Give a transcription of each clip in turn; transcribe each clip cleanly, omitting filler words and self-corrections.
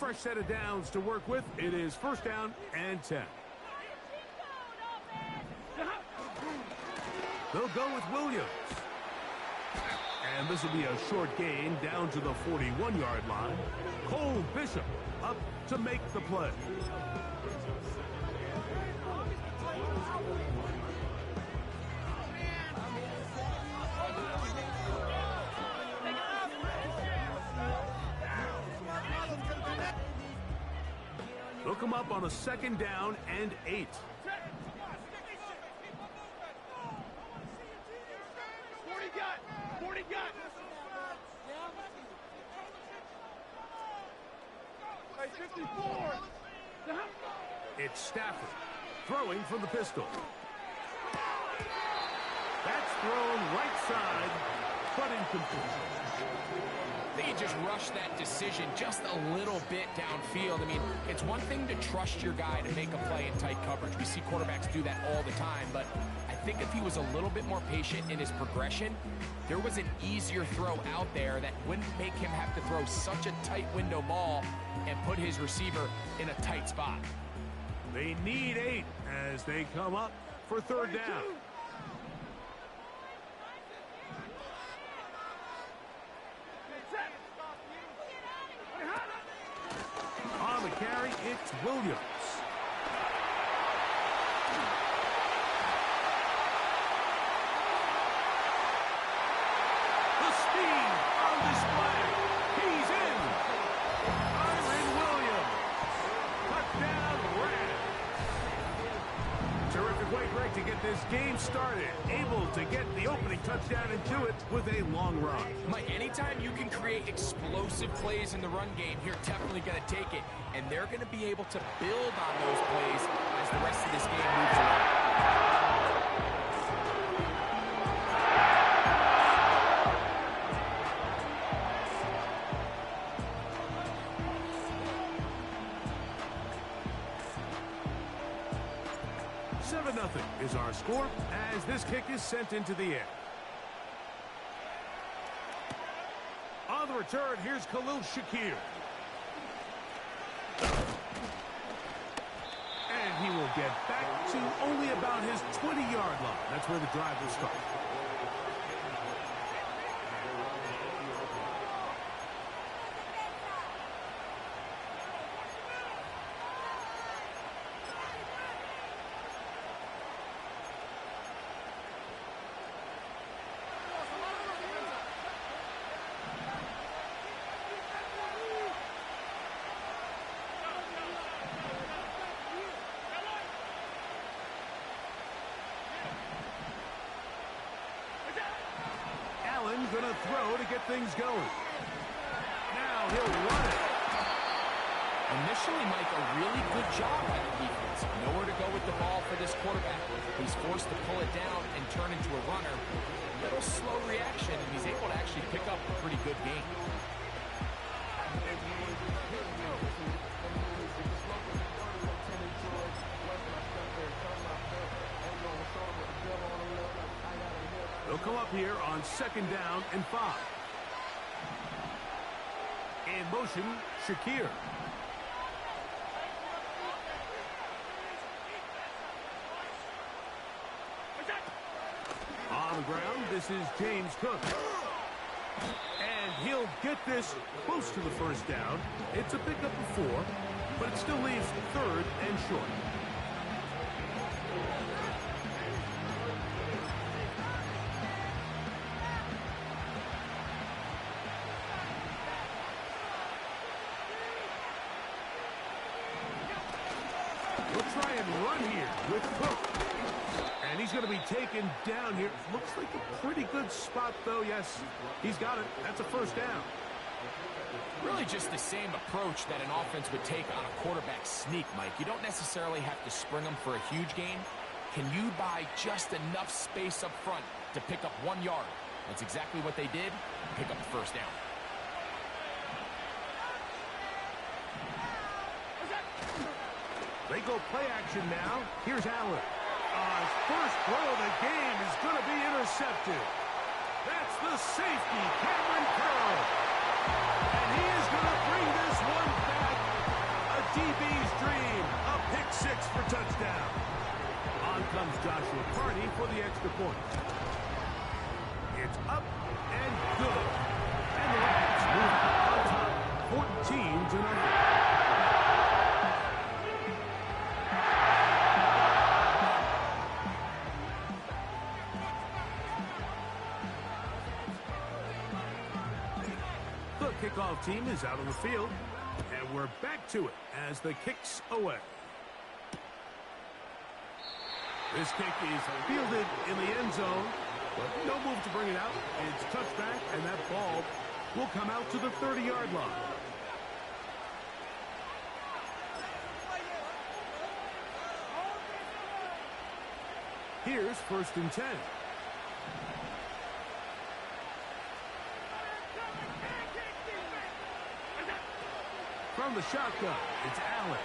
fresh set of downs to work with. It is first down and 10. They'll go with Williams. And this will be a short gain down to the 41-yard line. Cole Bishop up to make the play. They'll come up on a second down and 8. It's Stafford throwing from the pistol. That's thrown right side, but incomplete. They just rushed that decision just a little bit downfield. I mean, it's one thing to trust your guy to make a play in tight coverage. We see quarterbacks do that all the time, but I think if he was a little bit more patient in his progression, there was an easier throw out there that wouldn't make him have to throw such a tight window ball and put his receiver in a tight spot. They need 8 as they come up for third down. On the carry, it's Williams. The speed on display. He's in. Kyren Williams. Touchdown Rams. Terrific way, Greg, to get this game started. Able to get the opening touchdown and do it with a long run. Mike, anytime you can create explosive plays in the run game, you're definitely going to take it. And they're going to be able to build on those plays as the rest of this game moves along. 7-0 is our score as this kick is sent into the air. On the return, here's Khalil Shakir. And he will get back to only about his 20-yard line. That's where the drive will start. Going to throw to get things going. Now he'll run it. Initially, Mike, a really good job by the defense. Nowhere to go with the ball for this quarterback. He's forced to pull it down and turn into a runner. A little slow reaction, and he's able to actually pick up a pretty good game. They'll come up here on second down and 5. In motion, Shakir. On the ground, this is James Cook. And he'll get this close to the first down. It's a pickup of 4, but it still leaves third and short. Try and run here with Cook. And he's going to be taken down here. Looks like a pretty good spot, though. Yes, he's got it. That's a first down. Really just the same approach that an offense would take on a quarterback sneak, Mike. You don't necessarily have to spring them for a huge gain. Can you buy just enough space up front to pick up 1 yard? That's exactly what they did. Pick up the first down. They go play action now. Here's Allen. His first throw of the game is going to be intercepted. That's the safety, Cameron Curl. And he is going to bring this one back DB's dream. A pick six for touchdown. On comes Joshua Party for the extra point. It's up and good. And the Rams move out on top 14-0. The kickoff team is out on the field, and we're back to it as the kick's away. This kick is fielded in the end zone, but no move to bring it out. It's touchback, and that ball will come out to the 30-yard line. Here's 1st and 10. From the shotgun, it's Allen.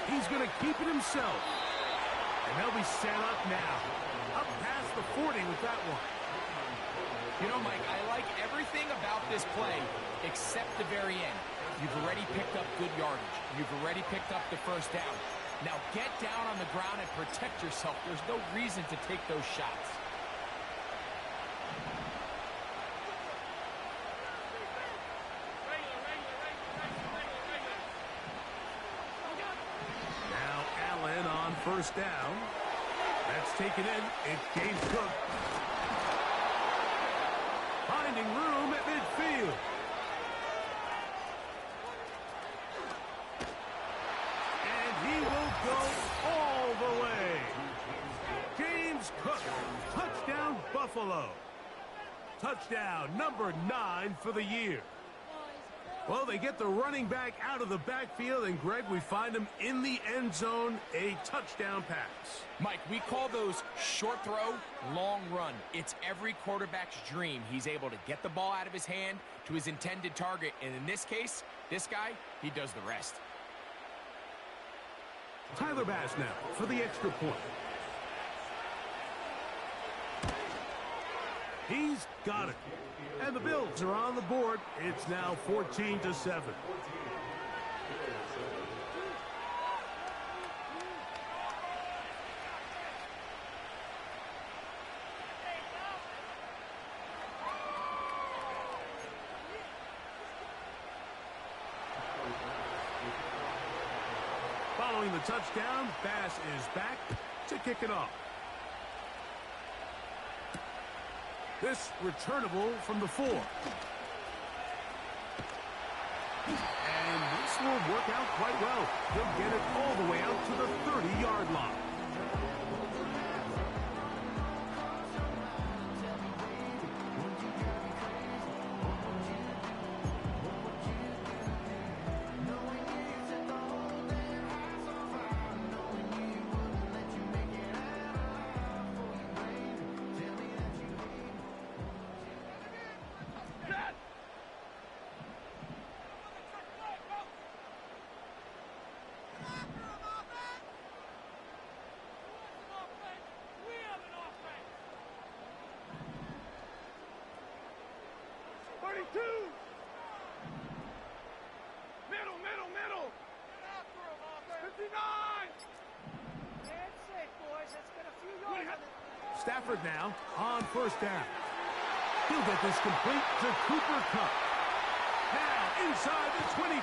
He's going to keep it himself. And they'll be set up now. Up past the 40 with that one. You know, Mike, I like everything about this play except the very end. You've already picked up good yardage. You've already picked up the first down. Now get down on the ground and protect yourself. There's no reason to take those shots. First down. That's taken in. It's James Cook. Finding room at midfield. And he will go all the way. James Cook. Touchdown, Buffalo. Touchdown number 9 for the year. Well, they get the running back out of the backfield, and, Greg, we find him in the end zone, a touchdown pass. Mike, we call those short throw, long run. It's every quarterback's dream. He's able to get the ball out of his hand to his intended target, and in this case, this guy, he does the rest. Tyler Bass now for the extra point. He's got it. And the Bills are on the board. It's now 14-7. Following the touchdown, Bass is back to kick it off. This returnable from the 4. And this will work out quite well. He'll get it all the way out to the 30-yard line. Middle. Stafford now on first down. He'll get this complete to Cooper Kupp. Now inside the 25.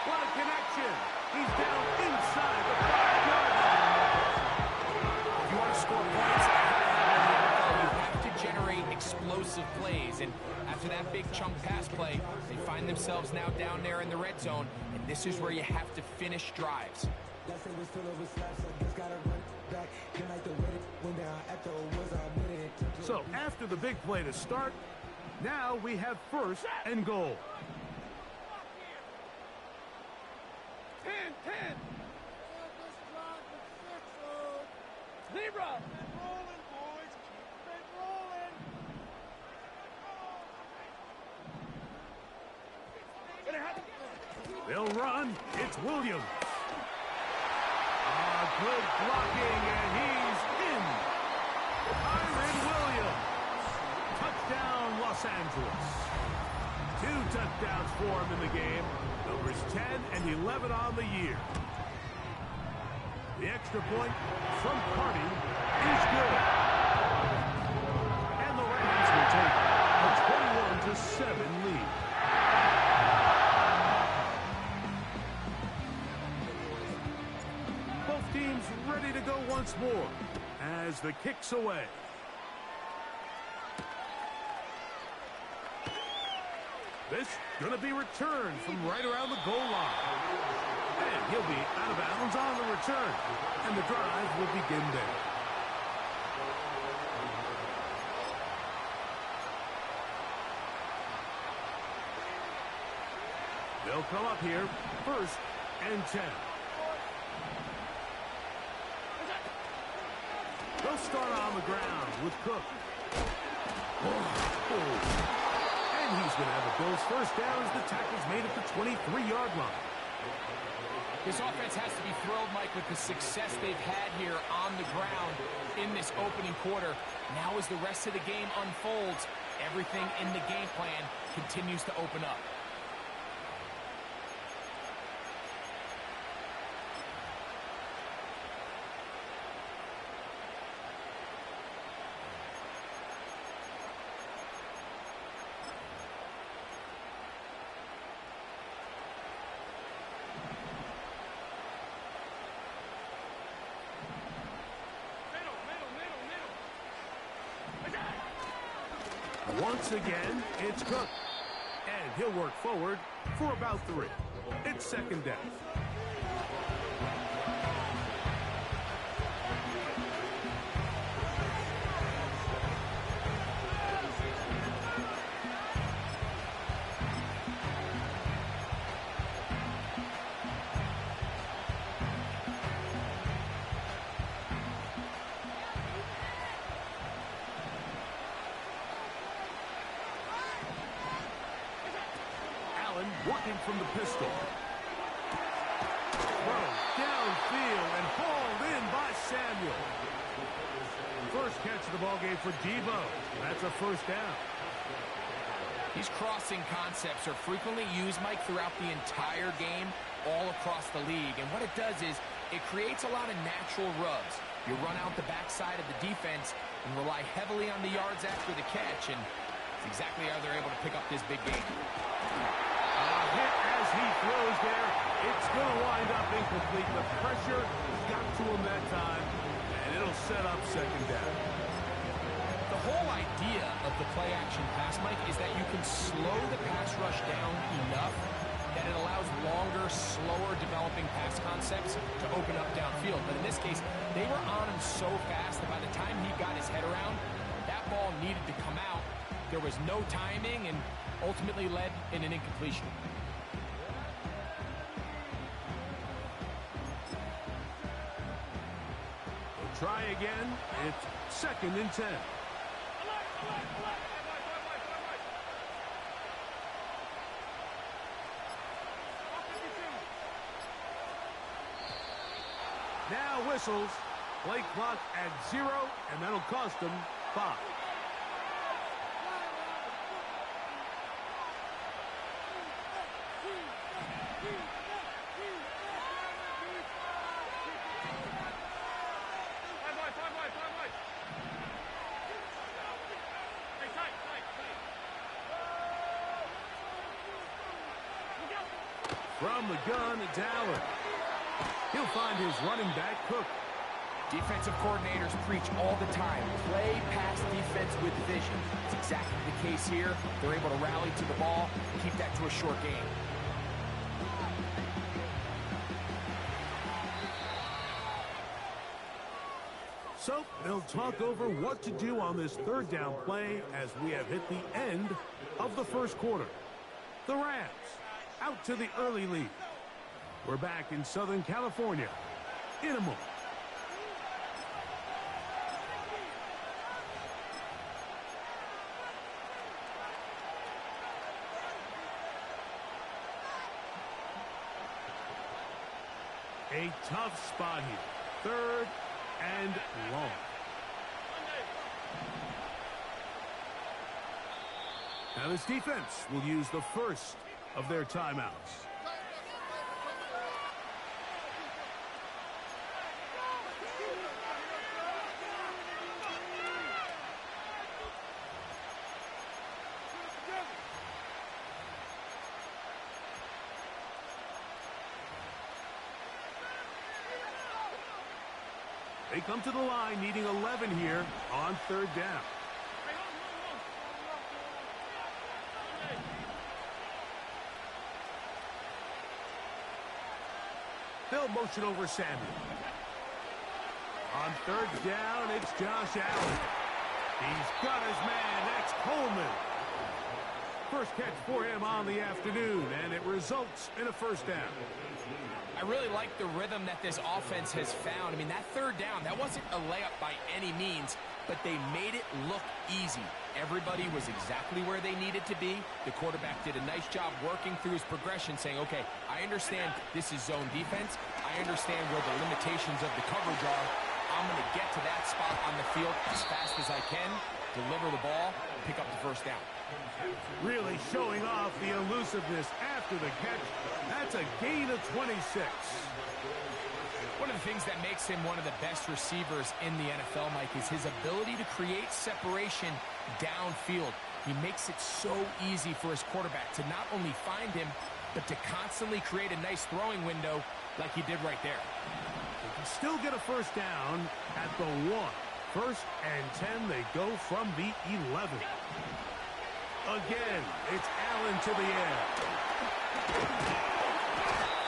What a connection. He's down inside the 5-yard line. If you want to score points, you have to generate explosive plays. And after that big chunk pass play, they find themselves now down there in the red zone. And this is where you have to finish drives. So after the big play to start, now we have first and goal. 10. Zebra. Keep rolling, boys. Keep it rolling. They'll run. It's Williams. Good blocking, and he's in. Kyren Williams. Touchdown, Los Angeles. 2 to touchdowns for him in the game. Numbers 10 and 11 on the year. The extra point from Carty is good. And the Rams will take a 21-7 lead. Both teams ready to go once more as the kick's away. This going to be returned from right around the goal line. And he'll be out of bounds on the return. And the drive will begin there. They'll come up here, 1st and 10. They'll start on the ground with Cook. And he's going to have a Bills first down as the tackle's made at the 23-yard line. This offense has to be thrilled, Mike, with the success they've had here on the ground in this opening quarter. Now as the rest of the game unfolds, everything in the game plan continues to open up. Once again, it's Cook. And he'll work forward for about 3. It's 2nd down. Working from the pistol. Throw downfield and hauled in by Samuel. First catch of the ballgame for Debo. That's a 1st down. These crossing concepts are frequently used, Mike, throughout the entire game, all across the league. And what it does is it creates a lot of natural rubs. You run out the backside of the defense and rely heavily on the yards after the catch, and it's exactly how they're able to pick up this big game. Hit as he throws there. It's going to wind up incomplete. The pressure got to him that time, and it'll set up 2nd down. The whole idea of the play-action pass, Mike, is that you can slow the pass rush down enough that it allows longer, slower developing pass concepts to open up downfield. But in this case, they were on him so fast that by the time he got his head around, that ball needed to come out. There was no timing and ultimately led in an incompletion. Try again. It's 2nd and 10. Now whistles. Play clock at 0, and that'll cost them 5. From the gun, it's Allen. He'll find his running back, Cook. Defensive coordinators preach all the time, play pass defense with vision. It's exactly the case here. They're able to rally to the ball and keep that to a short game. So they'll talk over what to do on this 3rd down play as we have hit the end of the 1st quarter. The Rams out to the early lead. We're back in Southern California in a moment. A tough spot here. 3rd and long. Now this defense will use the 1st of their timeouts. They come to the line needing 11 here on third down. They'll motion over Samuel. On third down, it's Josh Allen. He's got his man. That's Coleman. First catch for him on the afternoon, and it results in a first down. I really like the rhythm that this offense has found. I mean, that third down, that wasn't a layup by any means, but they made it look easy. Everybody was exactly where they needed to be. The quarterback did a nice job working through his progression, saying, okay, I understand this is zone defense. I understand where the limitations of the coverage are. I'm going to get to that spot on the field as fast as I can, deliver the ball, pick up the first down. Really showing off the elusiveness after the catch. That's a gain of 26. One of the things that makes him one of the best receivers in the NFL, Mike, is his ability to create separation downfield. He makes it so easy for his quarterback to not only find him, but to constantly create a nice throwing window like he did right there. They can still get a first down at the 1. First and 10, they go from the 11. Again, it's Allen to the air.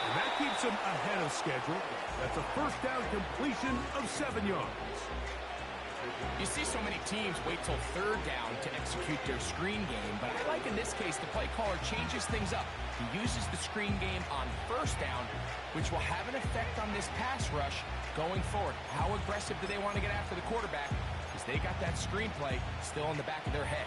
And that keeps him ahead of schedule. That's a first down completion of 7 yards. You see so many teams wait till third down to execute their screen game, but I like in this case the play caller changes things up. He uses the screen game on first down, which will have an effect on this pass rush going forward. How aggressive do they want to get after the quarterback? Because they got that screen play still in the back of their head.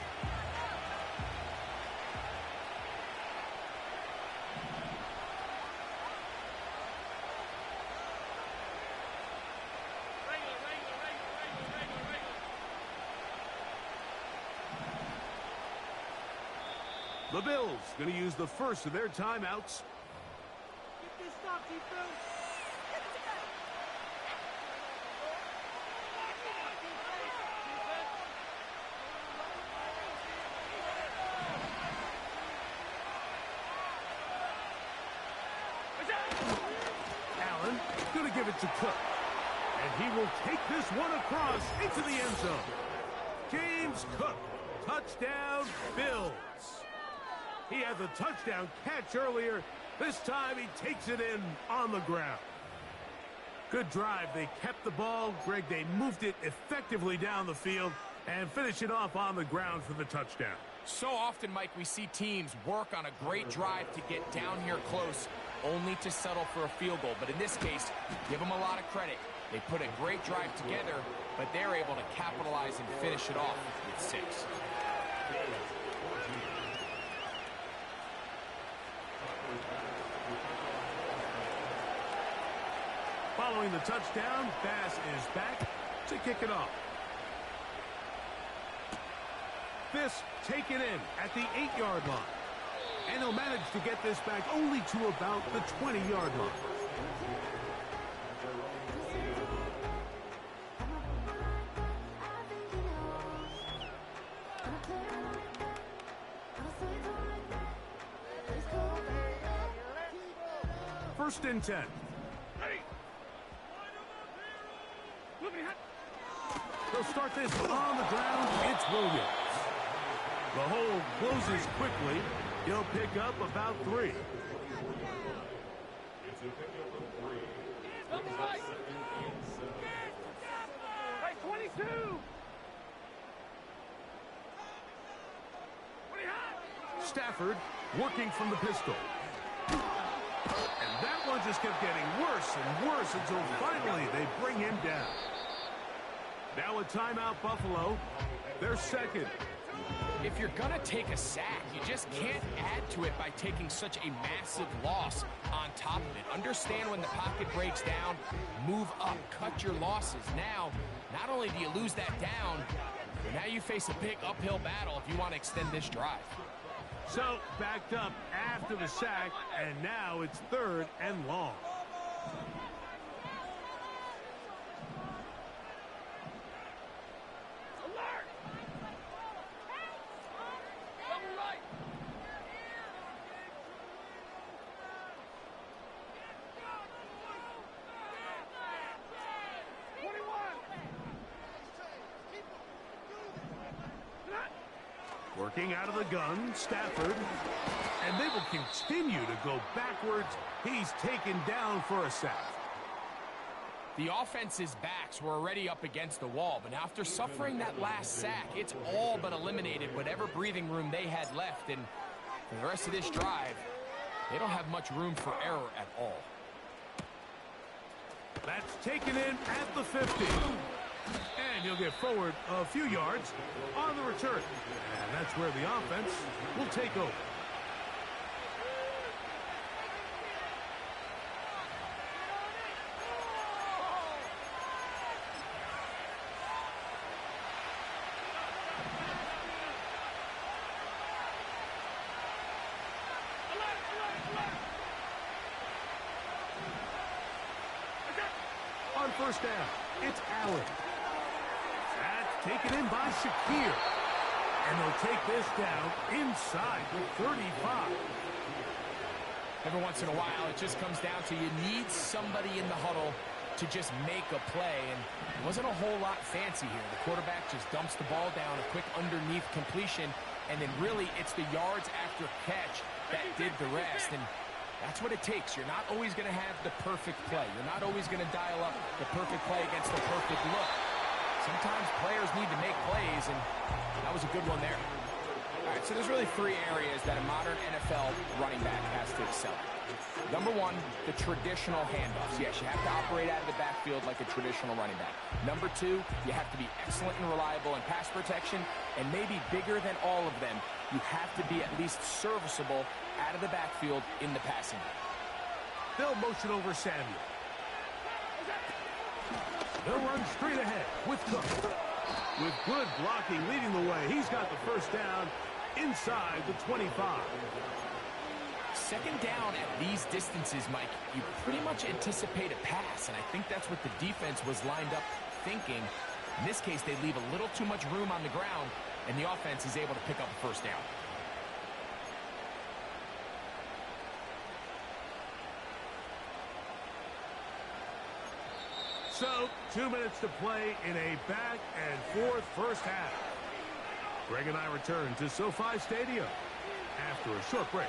The Bills going to use the first of their timeouts. Get this stop, defense. Allen going to give it to Cook. And he will take this one across into the end zone. James Cook, touchdown Bills. He had the touchdown catch earlier. This time he takes it in on the ground. Good drive. They kept the ball. Greg, they moved it effectively down the field and finish it off on the ground for the touchdown. So often, Mike, we see teams work on a great drive to get down here close, only to settle for a field goal. But in this case, give them a lot of credit. They put a great drive together, but they're able to capitalize and finish it off with 6. Following the touchdown, Bass is back to kick it off. This taken in at the 8-yard line. And he'll manage to get this back only to about the 20-yard line. First and 10. They'll start this on the ground. It's Williams. The hole closes quickly. He'll pick up about 3. Hey, 22. Stafford working from the pistol. And that one just kept getting worse and worse until finally they bring him down. Now a timeout, Buffalo. They're second. If you're going to take a sack, you just can't add to it by taking such a massive loss on top of it. Understand when the pocket breaks down, move up, cut your losses. Now, not only do you lose that down, but now you face a big uphill battle if you want to extend this drive. So, backed up after the sack, and now it's 3rd and long. Working out of the gun, Stafford. And they will continue to go backwards. He's taken down for a sack. The offense's backs were already up against the wall, but after suffering that last sack, it's all but eliminated whatever breathing room they had left. And for the rest of this drive, they don't have much room for error at all. That's taken in at the 50. And he'll get forward a few yards on the return. And that's where the offense will take over. On first down, it's Allen. That's taken in by Shakir. And they'll take this down inside the 35. Every once in a while, it just comes down to you need somebody in the huddle to just make a play. And it wasn't a whole lot fancy here. The quarterback just dumps the ball down, a quick underneath completion, and then really it's the yards after catch that did the rest. And that's what it takes. You're not always going to have the perfect play. You're not always going to dial up the perfect play against the perfect look. Sometimes players need to make plays, and that was a good one there. All right, so there's really 3 areas that a modern NFL running back has to excel at. Number 1, the traditional handoffs. Yes, you have to operate out of the backfield like a traditional running back. Number 2, you have to be excellent and reliable in pass protection, and maybe bigger than all of them, you have to be at least serviceable out of the backfield in the passing game. They'll motion over Samuel. They'll run straight ahead with Cook. With good blocking leading the way, he's got the first down inside the 25. Second down at these distances, Mike, you pretty much anticipate a pass, and I think that's what the defense was lined up thinking. In this case, they leave a little too much room on the ground, and the offense is able to pick up a first down. So, 2 minutes to play in a back-and-forth first half. Greg and I return to SoFi Stadium after a short break.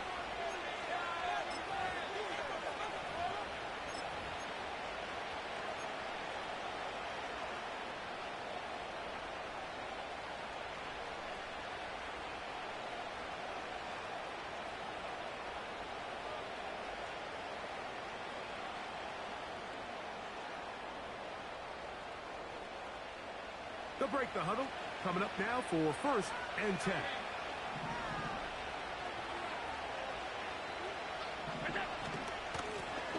They'll break the huddle. Coming up now for 1st and 10.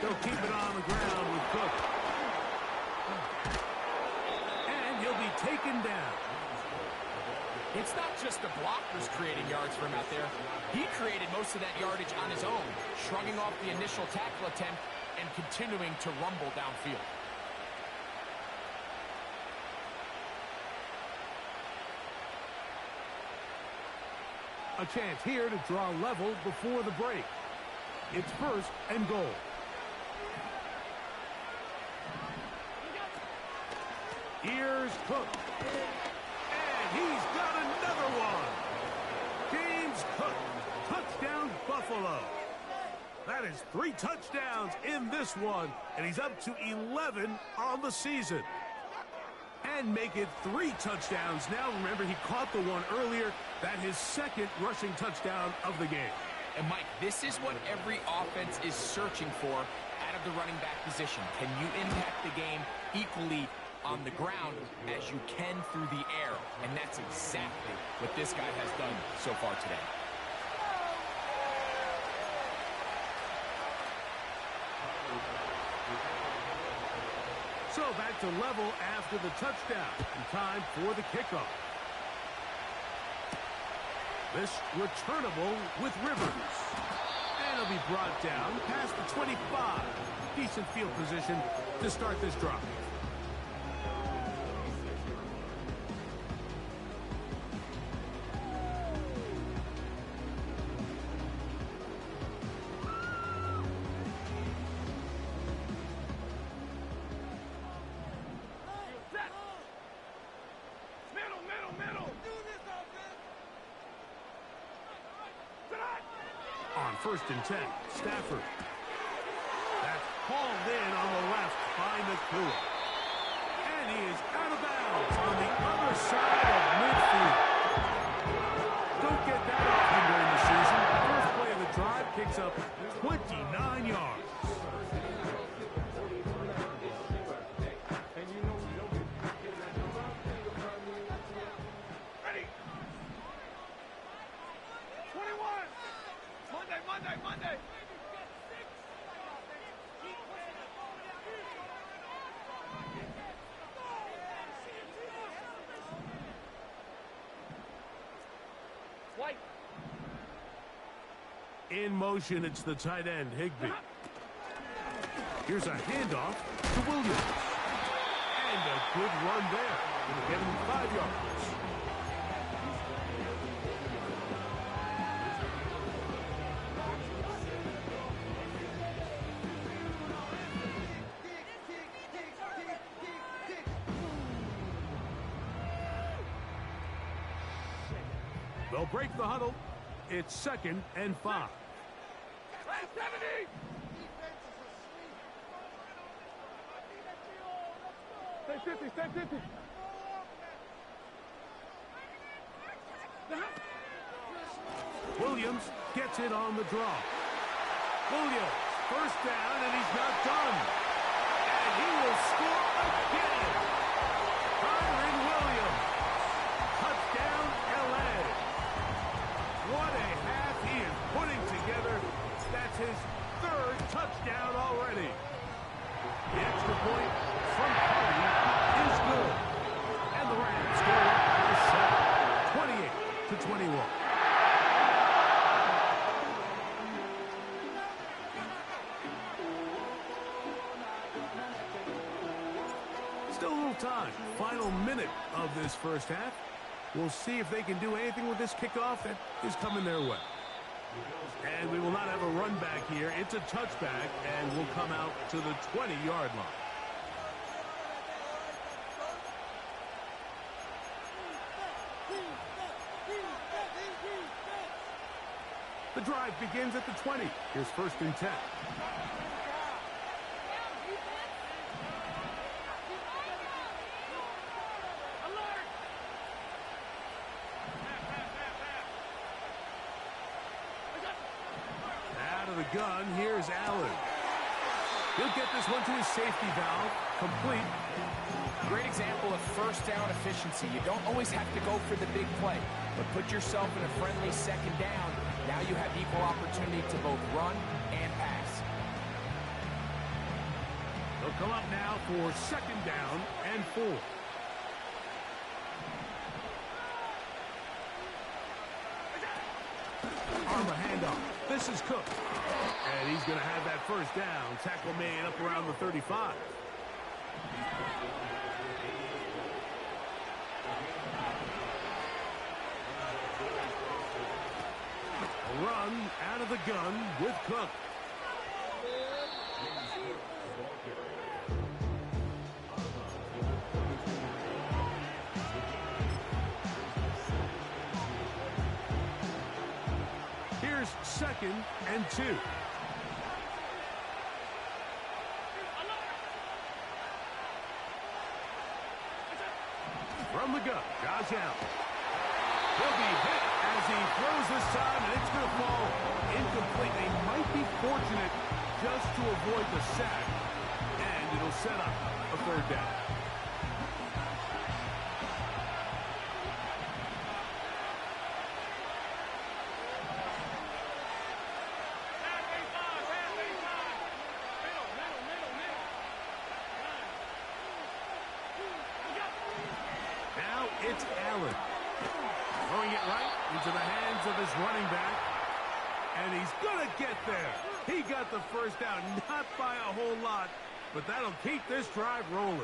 They'll keep it on the ground with Cook. And he'll be taken down. It's not just the blockers creating yards for him out there. He created most of that yardage on his own, shrugging off the initial tackle attempt and continuing to rumble downfield. A chance here to draw level before the break. It's 1st and goal. Here's Cook. And he's got another one. James Cook. Touchdown, Buffalo. That is 3 touchdowns in this one, and he's up to 11 on the season. And make it 3 touchdowns now. Remember, he caught the one earlier. That his 2nd rushing touchdown of the game. And, Mike, this is what every offense is searching for out of the running back position. Can you impact the game equally on the ground as you can through the air? And that's exactly what this guy has done so far today. So back to level after the touchdown. And time for the kickoff. This returnable with Rivers. And it'll be brought down past the 25. Decent field position to start this drive. On 1st and 10, Stafford. That's hauled in on the left by Nakua. And he is out of bounds on the other side of midfield. Don't get that often during the season. First play of the drive picks up 29 yards. In motion, it's the tight end, Higbee. Here's a handoff to Williams. And a good run there. Gonna give him 5 yards. They'll break the huddle. It's 2nd and 5. Stay 50. Williams gets it on the draw. Williams, first down, and he's not done. And he will score again. Kyren Williams. Touchdown, LA. What a half he is putting together. That's his 3rd touchdown already. The extra point from Cody is good. And the Rams go up by 7, 28-21. Still a little time. Final minute of this first half. We'll see if they can do anything with this kickoff that is coming their way. And we will not have a run back here. It's a touchback, and we'll come out to the 20-yard line. The drive begins at the 20. Here's 1st and 10. Out of the gun, here's Allen. He'll get this one to his safety valve. Complete. Great example of first down efficiency. You don't always have to go for the big play, but put yourself in a friendly 2nd down. Now you have equal opportunity to both run and pass. They'll come up now for 2nd down and 4. On the handoff, this is Cook. And he's going to have that first down. Tackle made up around the 35. A run out of the gun with Cook. Here's 2nd and 2. From the gun, Josh Allen. He'll be hit as he throws this time, and it's going to fall incomplete. They might be fortunate just to avoid the sack, and it'll set up a 3rd down. Now it's Allen. Throwing it right into the hands of his running back. And he's going to get there. He got the first down, not by a whole lot, but that'll keep this drive rolling.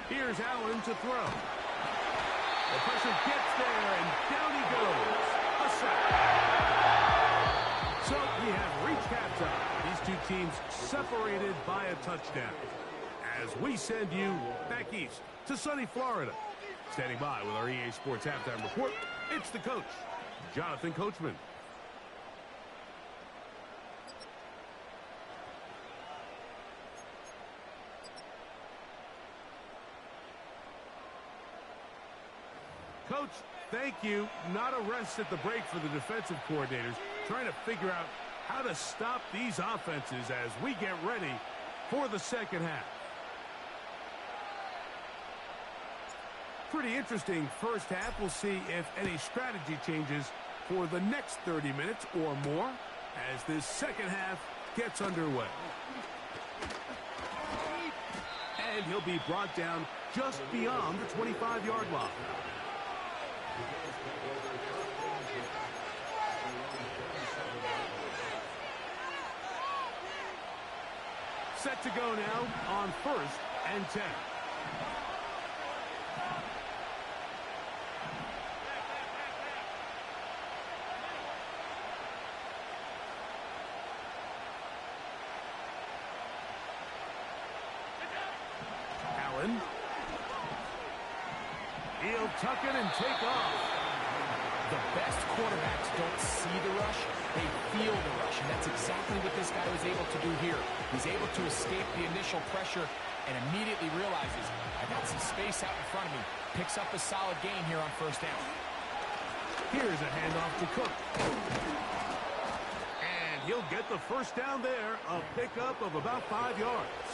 Here's Allen to throw. The pressure gets there, and down he goes. A sack. So we have reached halftime. These two teams separated by a touchdown. As we send you back east to sunny Florida. Standing by with our EA Sports Halftime Report, it's the coach, Jonathan Coachman. Coach, thank you. Not a rest at the break for the defensive coordinators, trying to figure out how to stop these offenses as we get ready for the second half. Pretty interesting first half. We'll see if any strategy changes for the next 30 minutes or more as this second half gets underway. And he'll be brought down just beyond the 25-yard line. Set to go now on 1st and 10. Allen. He'll tuck it and take off. The best quarterbacks don't see the rush, they feel the rush, and that's exactly what this guy was able to do here. He's able to escape the initial pressure and immediately realizes, I got some space out in front of me. Picks up a solid gain here on first down. Here's a handoff to Cook. And he'll get the first down there, a pickup of about 5 yards.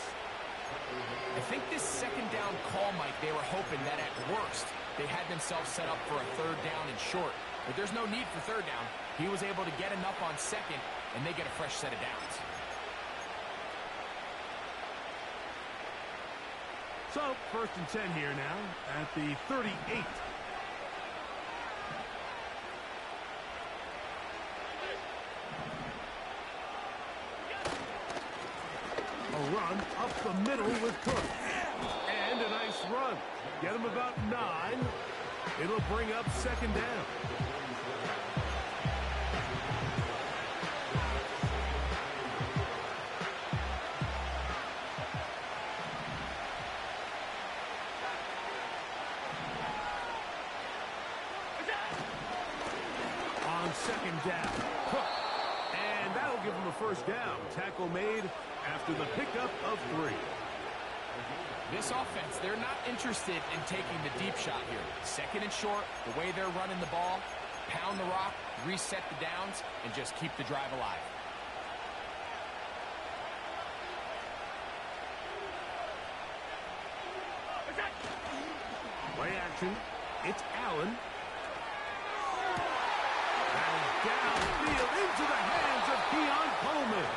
I think this second down call, Mike, they were hoping that at worst they had themselves set up for a third down and short. But there's no need for third down. He was able to get enough on second, and they get a fresh set of downs. So, 1st and 10 here now at the 38. A run up the middle with Cook. And a nice run. Get him about 9. It'll bring up second down. On second down, Cook. And that'll give him a first down. Tackle made after the pickup of 3. This offense, they're not interested in taking the deep shot here. Second and short, the way they're running the ball, pound the rock, reset the downs, and just keep the drive alive. Play action. It's Allen. And downfield into the hands of Keon Coleman.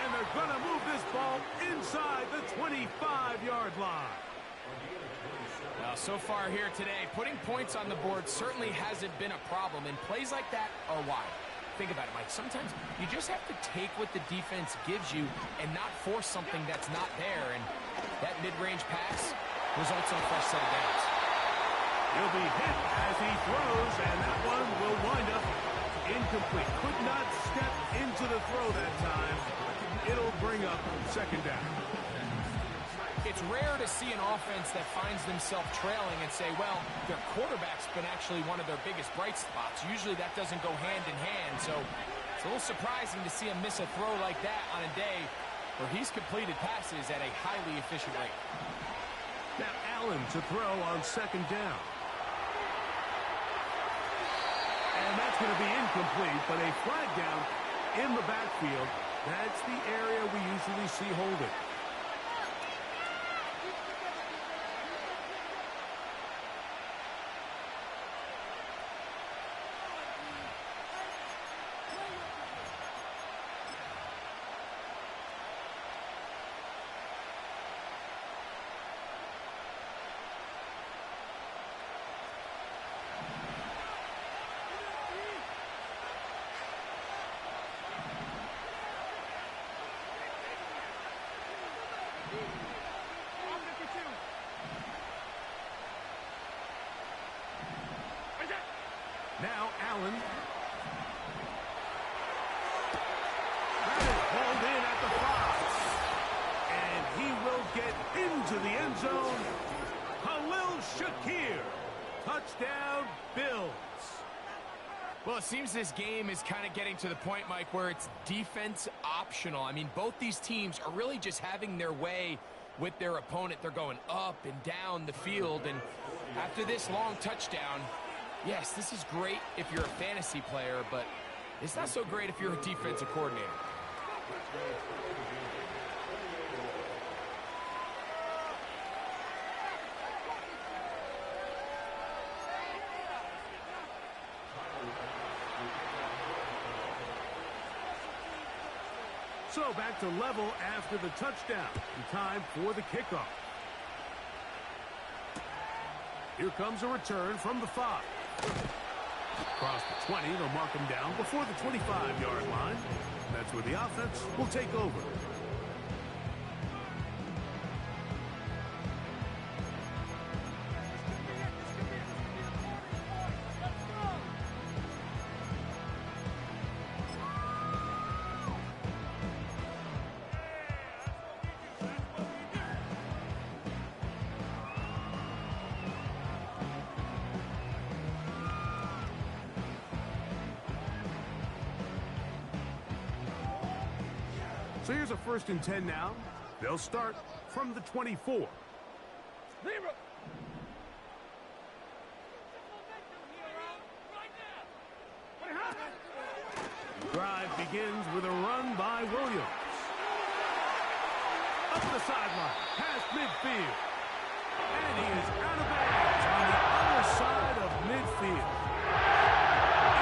And they're going to move this ball inside the 25-yard line. Now, so far here today, putting points on the board certainly hasn't been a problem, and plays like that are why. Think about it, Mike. Sometimes you just have to take what the defense gives you and not force something that's not there, and that mid-range pass results in a fresh set of downs. He'll be hit as he throws, and that one will wind up incomplete. Could not step into the throw that time. It'll bring up second down. It's rare to see an offense that finds themselves trailing and say, well, their quarterback's been actually one of their biggest bright spots. Usually that doesn't go hand in hand, so it's a little surprising to see him miss a throw like that on a day where he's completed passes at a highly efficient rate. Now Allen to throw on second down. And And that's going to be incomplete, but a flag down in the backfield. That's the area we usually see holding. Now Allen. That is pulled in at the 5. And he will get into the end zone. Khalil Shakir. Touchdown, Bills. Well, it seems this game is kind of getting to the point, Mike, where it's defense optional. I mean, both these teams are really just having their way with their opponent. They're going up and down the field. And after this long touchdown, yes, this is great if you're a fantasy player, but it's not so great if you're a defensive coordinator. So back to level after the touchdown. And time for the kickoff. Here comes a return from the 5. Across the 20, they'll mark him down before the 25-yard line. That's where the offense will take over. So here's a 1st and 10 now. They'll start from the 24. The drive begins with a run by Williams. Up the sideline, past midfield. And he is out of bounds on the other side of midfield.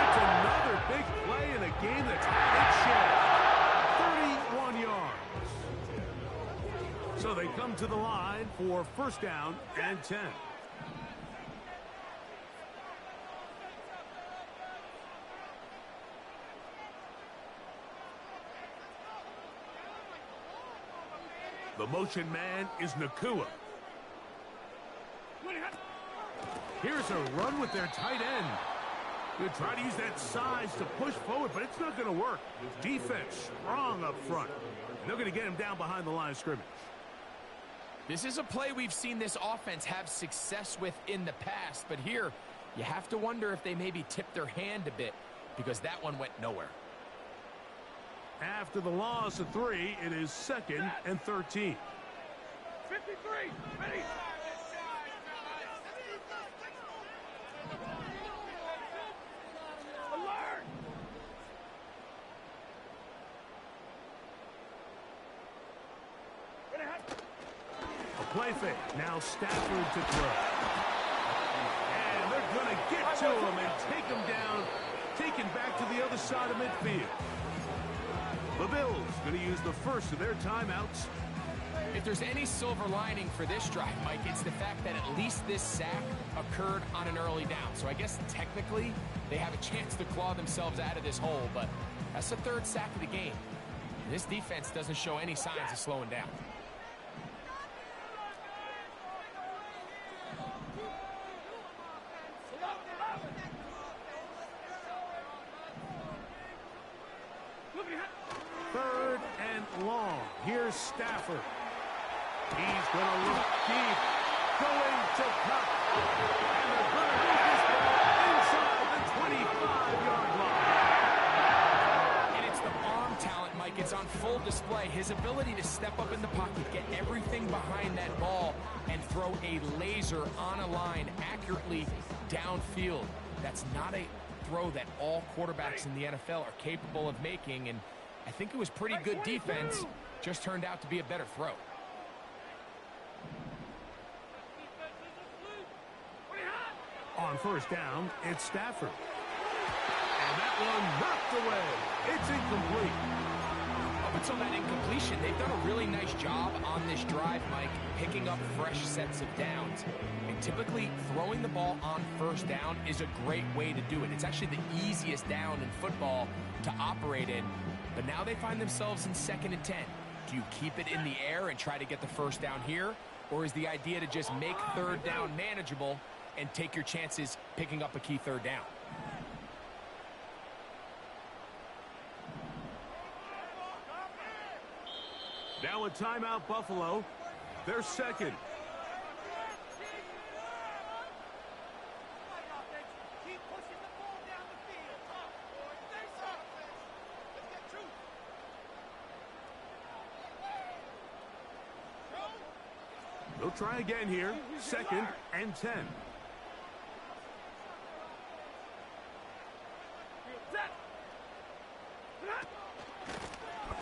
It's another big play in a game that's had its share. 31 yards. So they come to the line for 1st down and 10. The motion man is Nakua. Here's a run with their tight end. They try to use that size to push forward, but it's not going to work. Defense strong up front. And they're going to get him down behind the line of scrimmage. This is a play we've seen this offense have success with in the past, but here you have to wonder if they maybe tipped their hand a bit because that one went nowhere. After the loss of 3, it is 2nd and 13. 53, ready. Alert! A play fake. Now Stafford to throw. And they're going to get to him and take him down, taken back to the other side of midfield. The Bills going to use the first of their timeouts. If there's any silver lining for this drive, Mike, it's the fact that at least this sack occurred on an early down. So I guess technically they have a chance to claw themselves out of this hole, but that's the 3rd sack of the game. This defense doesn't show any signs of slowing down. Here's Stafford. He's going to look deep. Going to cut. And they're going to move this ball inside the 25-yard line. And it's the arm talent, Mike. It's on full display. His ability to step up in the pocket, get everything behind that ball, and throw a laser on a line accurately downfield. That's not a throw that all quarterbacks in the NFL are capable of making, and I think it was pretty good defense. Just turned out to be a better throw. On first down, it's Stafford. And that one knocked away. It's incomplete. Up until that incompletion, they've done a really nice job on this drive, Mike, picking up fresh sets of downs. And typically, throwing the ball on first down is a great way to do it. It's actually the easiest down in football to operate in. But now they find themselves in 2nd and 10. Do you keep it in the air and try to get the first down here? Or is the idea to just make third down manageable and take your chances picking up a key third down? Now a timeout, Buffalo. They're second. They'll try again here. 2nd and 10.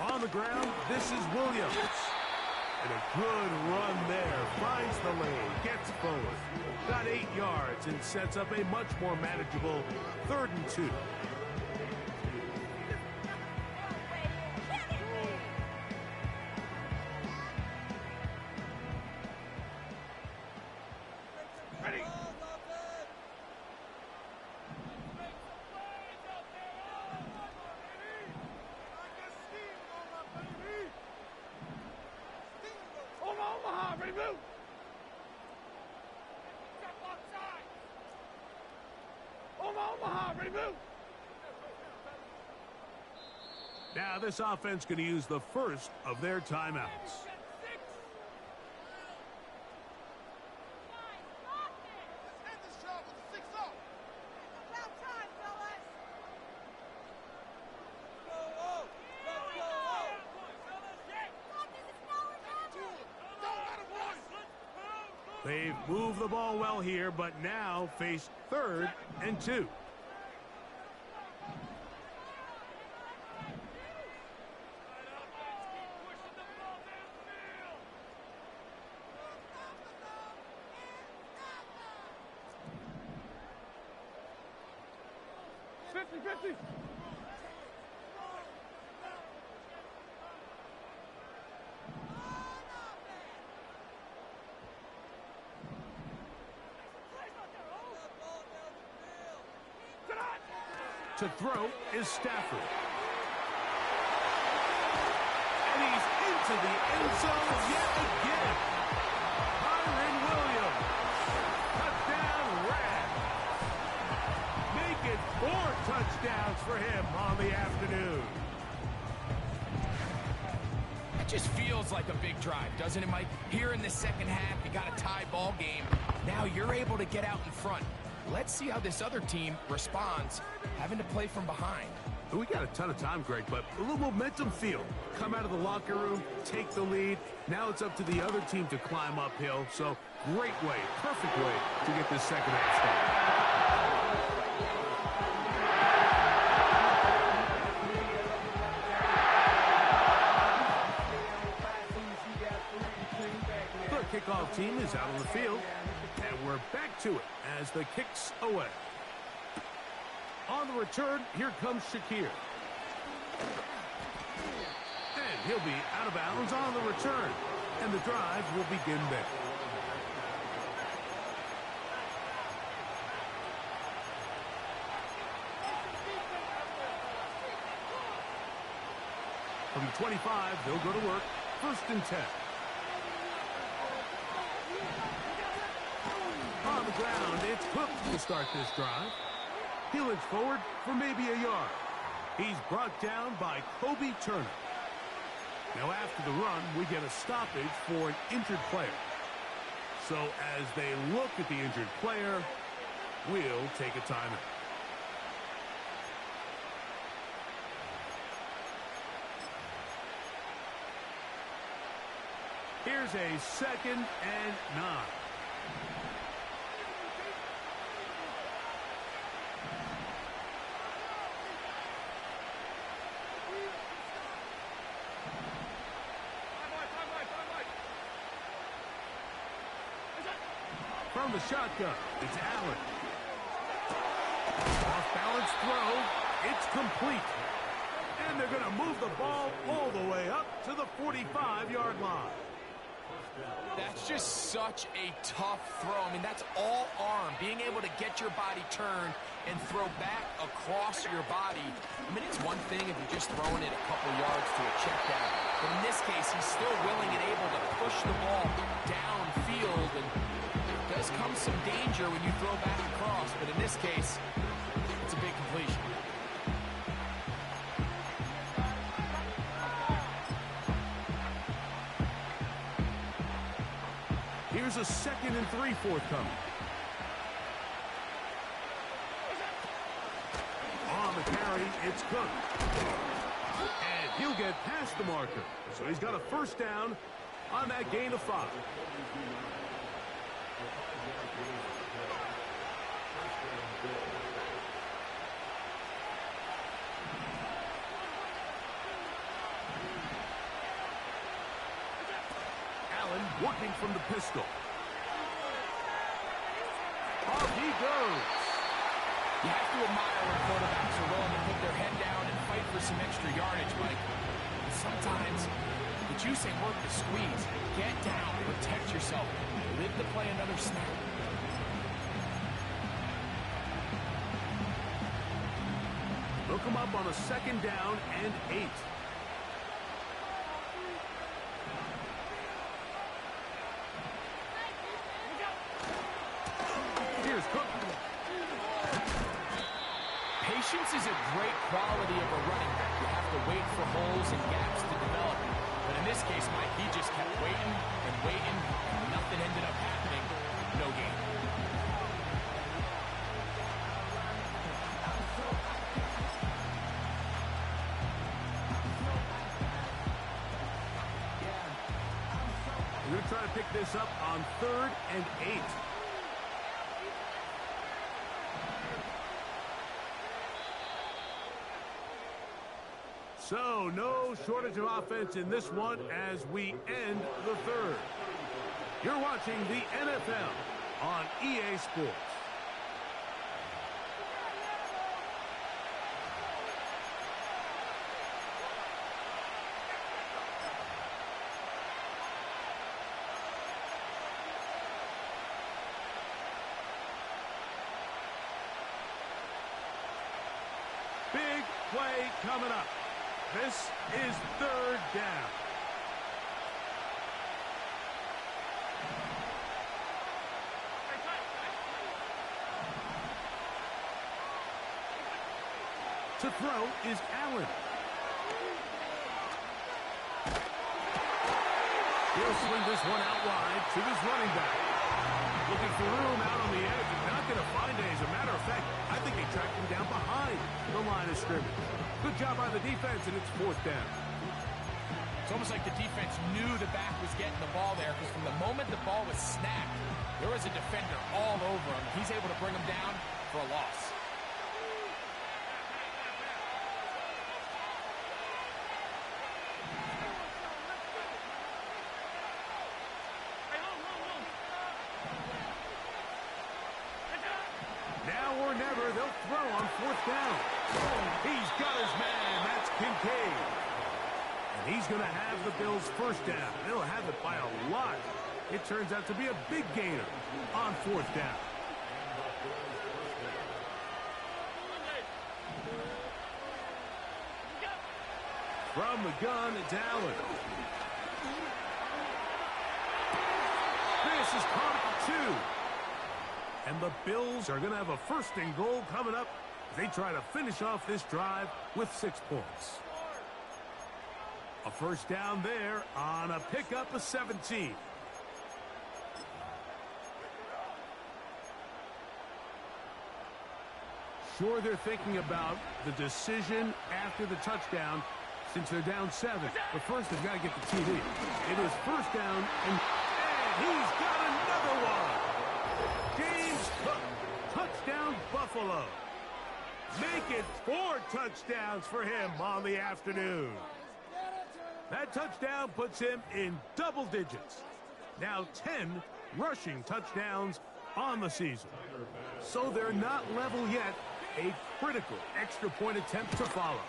On the ground, this is Williams. And a good run there. Finds the lane, gets forward. Got 8 yards and sets up a much more manageable 3rd and 2. Now this offense going to use the first of their timeouts. They've moved the ball well here, but now face 3rd and 2. To throw is Stafford. And he's into the end zone yet again. Kyren Williams. Touchdown Rams. Make it 4 touchdowns for him on the afternoon. It just feels like a big drive, doesn't it, Mike? Here in the second half, you got a tie ball game. Now you're able to get out in front. Let's see how this other team responds, having to play from behind. We got a ton of time, Greg, but a little momentum feel. Come out of the locker room, take the lead. Now it's up to the other team to climb uphill. So great way, perfect way to get this second half started. The kickoff team is out on the field. And we're back to it as the kick's away. On the return, here comes Shakir. And he'll be out of bounds on the return. And the drive will begin there. From the 25, they'll go to work. 1st and 10. On the ground, it's Cook to start this drive. He'll inch forward for maybe a yard. He's brought down by Kobe Turner. Now after the run, we get a stoppage for an injured player. So as they look at the injured player, we'll take a timeout. Here's a 2nd and 9. From the shotgun, it's Allen. Off-balance throw. It's complete. And they're going to move the ball all the way up to the 45-yard line. That's just such a tough throw. I mean, that's all arm. Being able to get your body turned and throw back across your body. I mean, it's one thing if you're just throwing it a couple yards to a check down. But in this case, he's still willing and able to push the ball downfield. And there does come some danger when you throw back across. But in this case, it's a big completion. Here's a 2nd and 3 forthcoming. On the carry, it's Cook. And he'll get past the marker. So he's got a first down on that gain of 5. Allen working from the pistol. Off he goes. You have to admire when quarterbacks are willing to put their head down and fight for some extra yardage, Mike. Sometimes the juice ain't worth the squeeze. Get down, protect yourself, live to play another snap. They'll come up on a 2nd down and 8. Here's Cook. Patience is a great quality of a running back. You have to wait for holes and gaps to develop. But in this case, Mike, he just kept waiting and waiting, and nothing ended up happening. No gain. We're going to try to pick this up on 3rd and 8. So, no shortage of offense in this one as we end the 3rd. You're watching the NFL on EA Sports. Big play coming up. This is 3rd down. To throw is Allen. He'll swing this one out wide to his running back. Looking for room out on the edge. Not going to find it. As a matter of fact, I think they tracked him down behind the line of scrimmage. Good job by the defense, and it's 4th down. It's almost like the defense knew the back was getting the ball there, because from the moment the ball was snapped, there was a defender all over him. He's able to bring him down for a loss. Now or never, they'll throw on 4th down. He's got his man. That's Kincaid. And he's going to have the Bills' first down. They'll have it by a lot. It turns out to be a big gainer on 4th down. From the gun, it's Allen. This is caught for 2. And the Bills are going to have a 1st and goal coming up as they try to finish off this drive with 6 points. A 1st down there on a pickup of 17. Sure, they're thinking about the decision after the touchdown since they're down 7. But first, they've got to get the TD. It is 1st down, and he's got another one. James Cook, touchdown Buffalo. Make it 4 touchdowns for him on the afternoon. That touchdown puts him in double digits. Now 10 rushing touchdowns on the season. So they're not level yet. A critical extra point attempt to follow.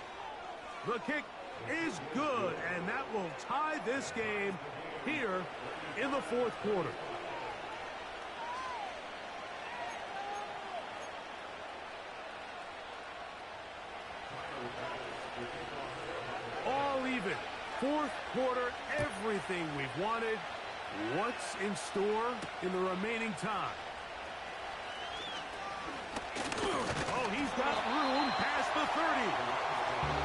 The kick is good, and that will tie this game here in the fourth quarter. All even. Fourth quarter, everything we've wanted. What's in store in the remaining time? Oh, he's got room past the 30.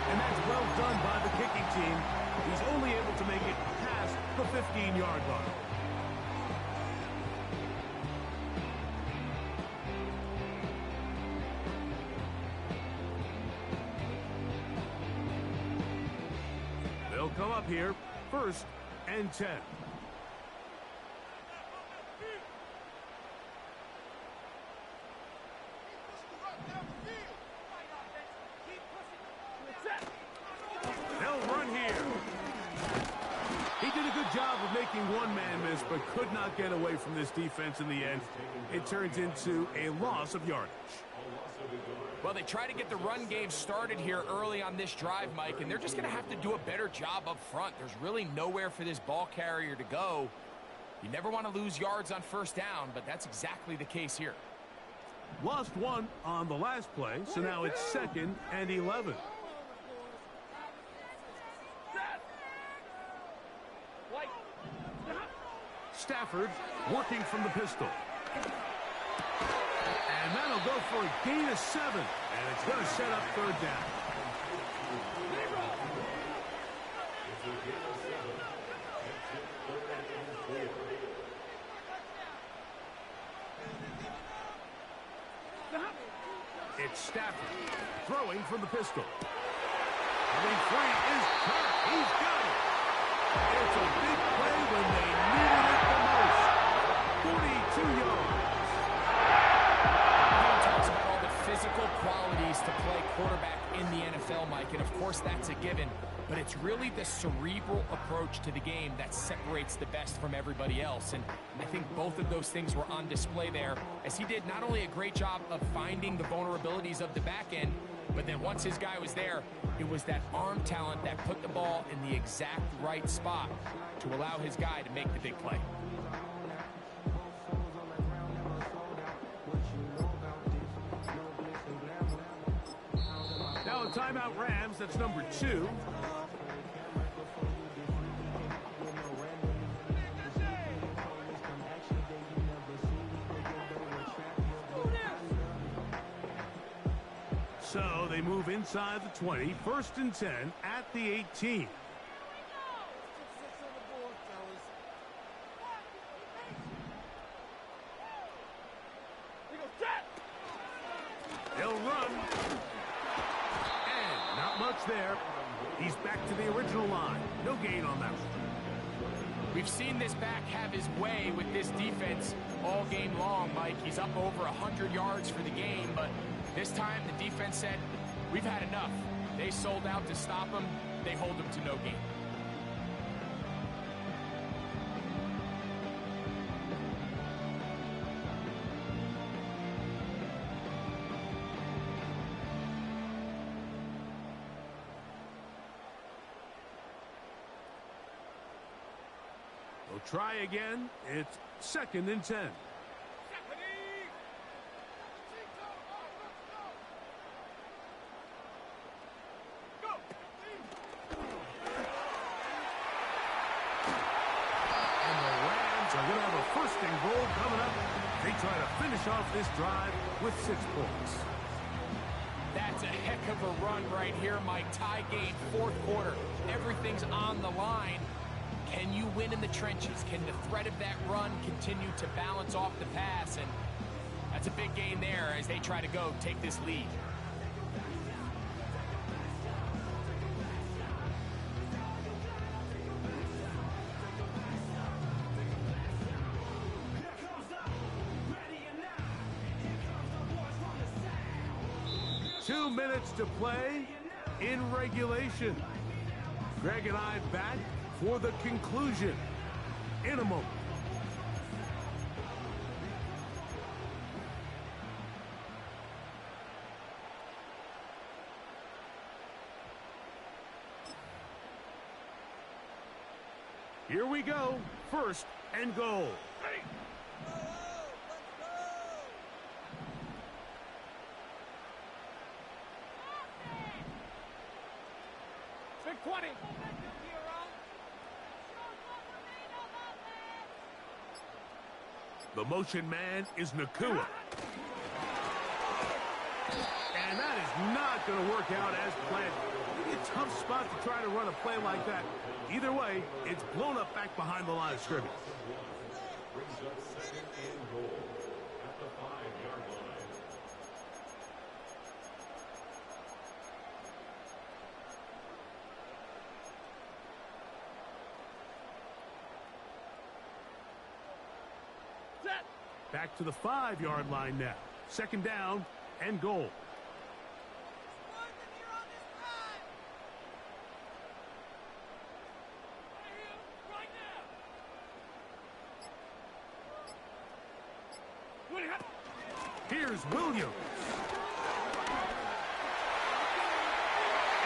And that's well done by the kicking team. He's only able to make it past the 15-yard line. They'll come up here, 1st and 10. Job of making one man miss, but could not get away from this defense in the end. It turns into a loss of yardage. Well, they try to get the run game started here early on this drive, Mike, and they're just going to have to do a better job up front. There's really nowhere for this ball carrier to go. You never want to lose yards on 1st down, but that's exactly the case here. Lost one on the last play, so now it's 2nd and 11. Stafford working from the pistol. And that'll go for a gain of 7. And it's going to set up 3rd down. It's Stafford throwing from the pistol. Running free is Kirk. He's got it. It's a big play when they needed it the most. 42 yards. Everyone talks about all the physical qualities to play quarterback in the NFL, Mike, and of course that's a given. But it's really the cerebral approach to the game that separates the best from everybody else. And I think both of those things were on display there, as he did not only a great job of finding the vulnerabilities of the back end, but then once his guy was there, it was that arm talent that put the ball in the exact right spot to allow his guy to make the big play. Now a timeout Rams, that's number 2. So they move inside the 20, 1st and 10 at the 18. They'll run. And not much there. He's back to the original line. No gain on that one. We've seen this back have his way with this defense all game long, Mike. He's up over 100 yards for the game, but this time the defense said, we've had enough. They sold out to stop him. They hold him to no gain. They'll try again. It's 2nd and 10. Goal coming up. They try to finish off this drive with 6 points. That's a heck of a run right here, Mike. Tie game, 4th quarter. Everything's on the line. Can you win in the trenches? Can the threat of that run continue to balance off the pass? And that's a big gain there as they try to go take this lead. Two minutes to play in regulation. Greg and I back for the conclusion in a moment. Here we go. First and goal. Big 20. The motion man is Nakua. And that is not going to work out as planned. A tough spot to try to run a play like that. Either way, it's blown up back behind the line of scrimmage. Back to the 5-yard line now. Second down and goal. Here's Williams.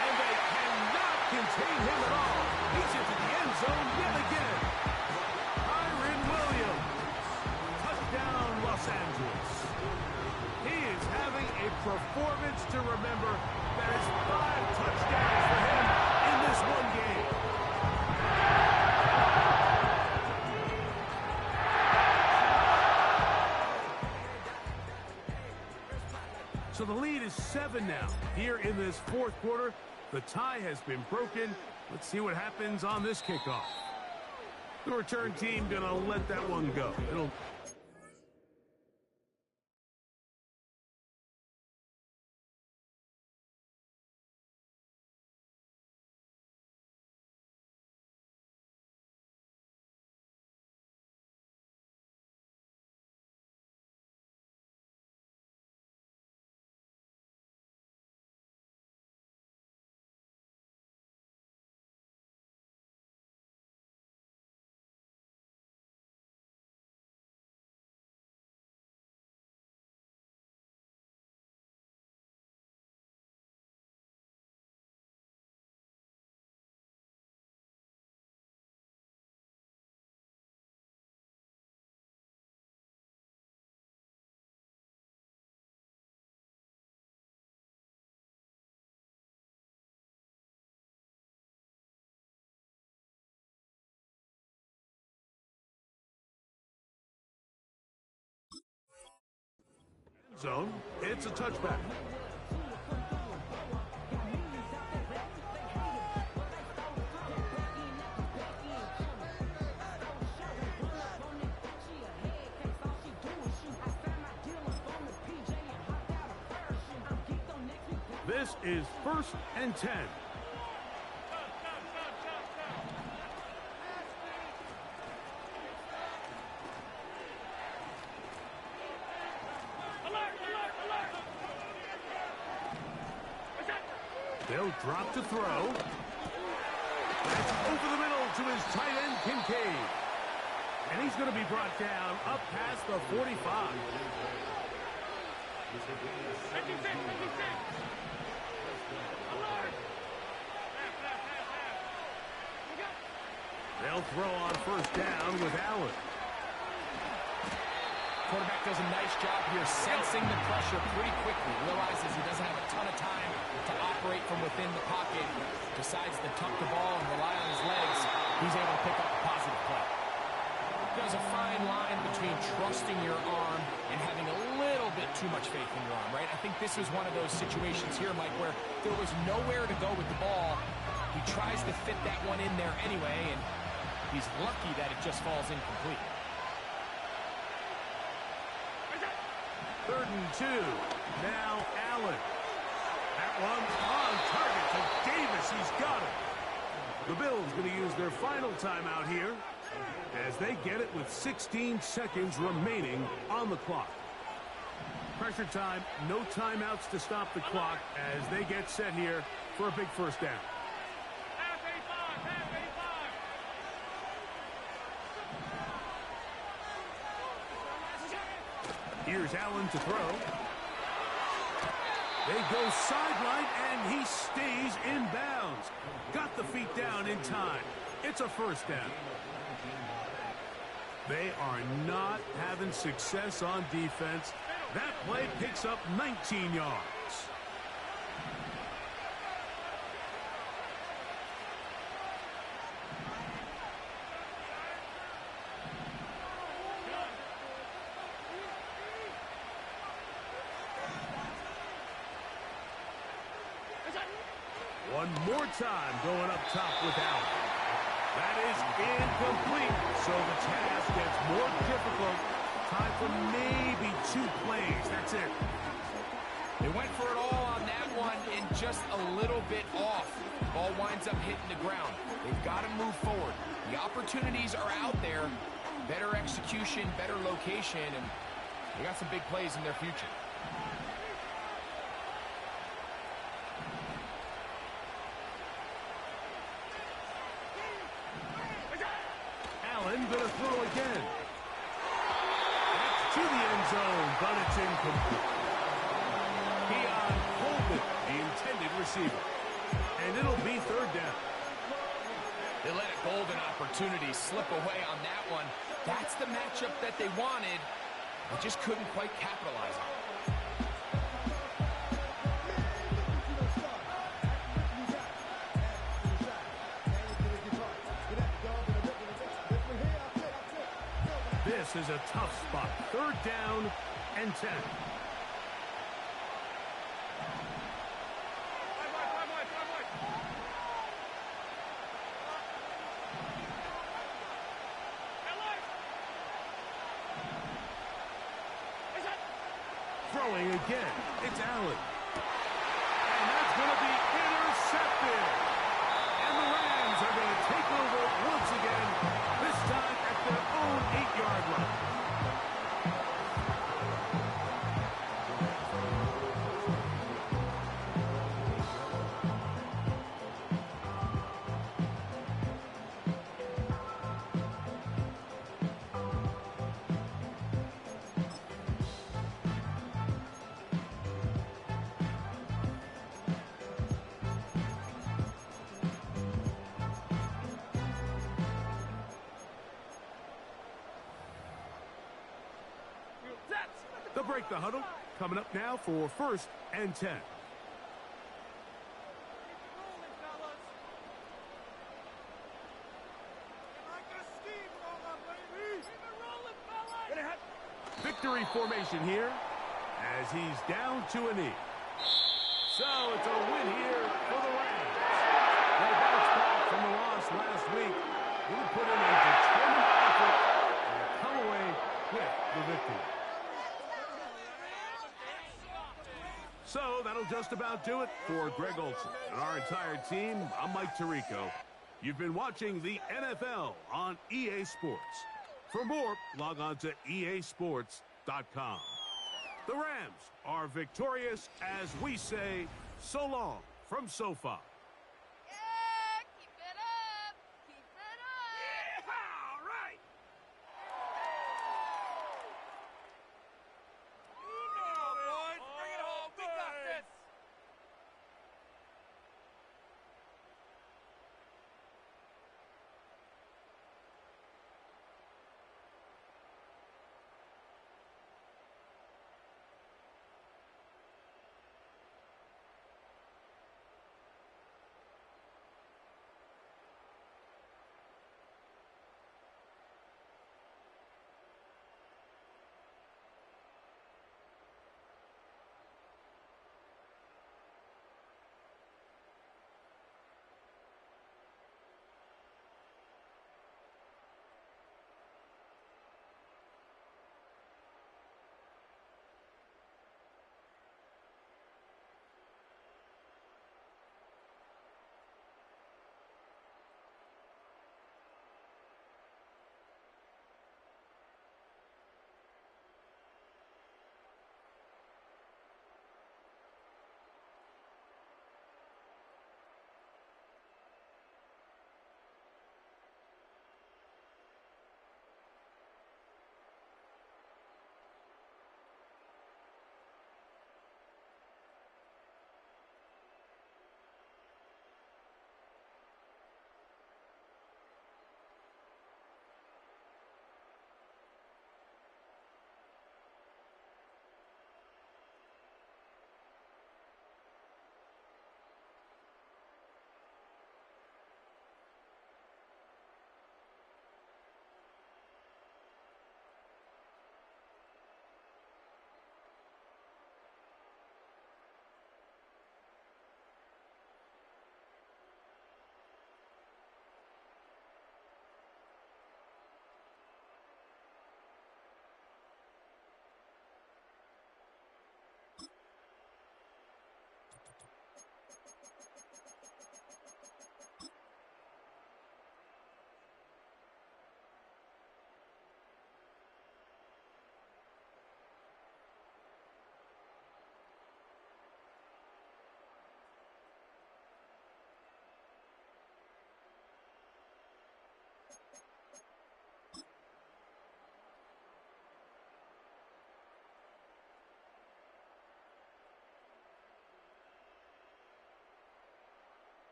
And they cannot contain him at all. He's into the end zone yet again. Kyron Williams. Touchdown, Los Angeles. He is having a performance to remember. That is 5 touchdowns for him in this one game. So the lead is 7 now. Here in this fourth quarter, the tie has been broken. Let's see what happens on this kickoff. The return team gonna let that one go. Zone. It's a touchback. This is 1st and 10. They'll drop to throw. That's over the middle to his tight end, Kincaid. And he's going to be brought down up past the 45. 56. They'll throw on 1st down with Allen. Quarterback does a nice job here sensing the pressure pretty quickly. Realizes he doesn't have a ton of time to operate from within the pocket. Decides to tuck the ball and rely on his legs. He's able to pick up a positive play. There's a fine line between trusting your arm and having a little bit too much faith in your arm, right? I think this is one of those situations here, Mike, where there was nowhere to go with the ball. He tries to fit that one in there anyway, and he's lucky that it just falls incomplete. 3rd and 2. Now Allen. That one on target to Davis. He's got it. The Bills going to use their final timeout here as they get it with 16 seconds remaining on the clock. Pressure time, no timeouts to stop the clock as they get set here for a big 1st down. Here's Allen to throw. They go sideline, and he stays in bounds. Got the feet down in time. It's a first down. They are not having success on defense. That play picks up 19 yards. One more time going up top with Allen. That is incomplete, so the task gets more difficult. Time for maybe 2 plays. That's it. They went for it all on that one and just a little bit off. Ball winds up hitting the ground. They've got to move forward. The opportunities are out there. Better execution, better location, and they got some big plays in their future. Allen gonna throw again. That's to the end zone, but it's incomplete. Keon Coleman, the intended receiver. And it'll be third down. They let a golden opportunity slip away on that one. That's the matchup that they wanted. They just couldn't quite capitalize on it. This is a tough spot. Third down and 10. Throwing again. It's Allen. And that's going to be intercepted. And the Rams are going to take over once again, this time at their own 8-yard line. They'll break the huddle. Coming up now for first and 10. Victory formation here as he's down to a knee. So it's a win here for the Rams. They bounced back from the loss last week. They put in a determined effort and come away with the victory. So that'll just about do it for Greg Olsen and our entire team. I'm Mike Tirico. You've been watching the NFL on EA Sports. For more, log on to easports.com. The Rams are victorious as we say so long from SoFi.